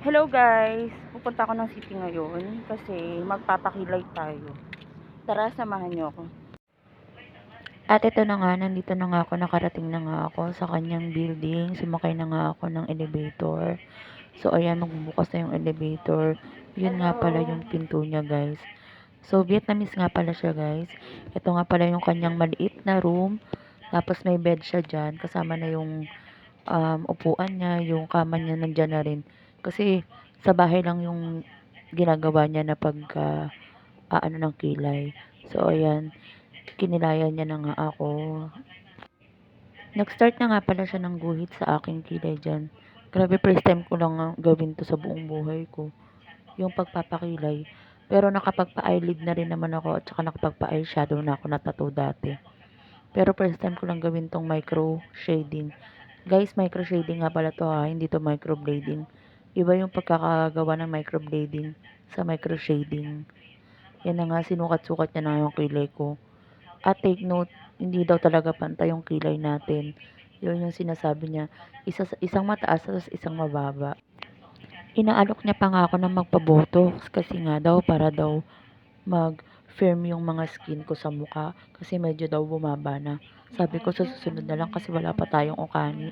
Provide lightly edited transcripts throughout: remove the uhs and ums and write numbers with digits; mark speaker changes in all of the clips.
Speaker 1: Hello guys! Pupunta ako ng city ngayon kasi magpapakilay tayo. Tara, samahan niyo ako. At ito na nga, nandito na nga ako, nakarating na nga ako sa kanyang building. Sumakay na nga ako ng elevator. So ayan, magbubukas na yung elevator. Yun nga pala yung pinto niya guys. So Vietnamese nga pala siya guys. Ito nga pala yung kanyang maliit na room. Tapos may bed siya dyan. Kasama na yung upuan niya, yung kama niya nandyan na rin. Kasi sa bahay lang yung ginagawa niya na pag ano ng kilay. So ayan, kinilayan niya na nga ako. Nag-start na nga pala siya ng guhit sa aking kilay dyan. Grabe, first time ko lang gawin to sa buong buhay ko. Yung pagpapakilay. Pero nakapagpa-eyelid na rin naman ako at saka nakapagpa-eyeshadow na ako na tattoo dati. Pero first time ko lang gawin tong micro shading. Guys, micro shading nga pala to ha, hindi to microblading. Iba yung pagkakagawa ng microblading sa micro shading. Yan na nga, sinukat-sukat niya na yung kilay ko. At take note, hindi daw talaga pantay yung kilay natin. Yun yung sinasabi niya. Isang mataas at isang mababa. Inaalok niya pa nga ako na magpa-botox kasi nga daw para daw mag-firm yung mga skin ko sa mukha kasi medyo daw bumaba na. Sabi ko sa susunod na lang kasi wala pa tayong ukani.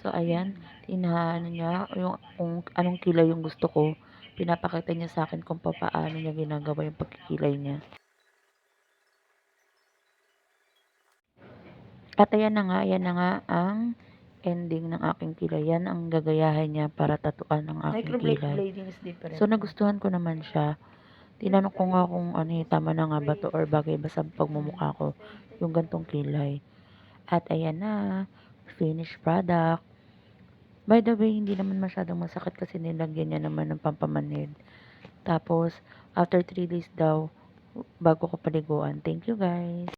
Speaker 1: So ayan, inaano niya yung kung anong kilay yung gusto ko. Pinapakita niya sa akin kung paano niya ginagawa yung pagkikilay niya. At ayan na nga ang ending ng aking kilay. Yan ang gagayahin niya para tatuan ng aking kilay.
Speaker 2: Microblading is different.
Speaker 1: So nagustuhan ko naman siya. Tinanong ko nga kung ano tama na nga ba to or bagay ba sa pagmumukha ko yung gantong kilay. At ayan na, finished product. By the way, hindi naman masyadong masakit kasi nilagyan niya naman ng pampamanid. Tapos, after 3 days daw, bago ko paliguan. Thank you guys!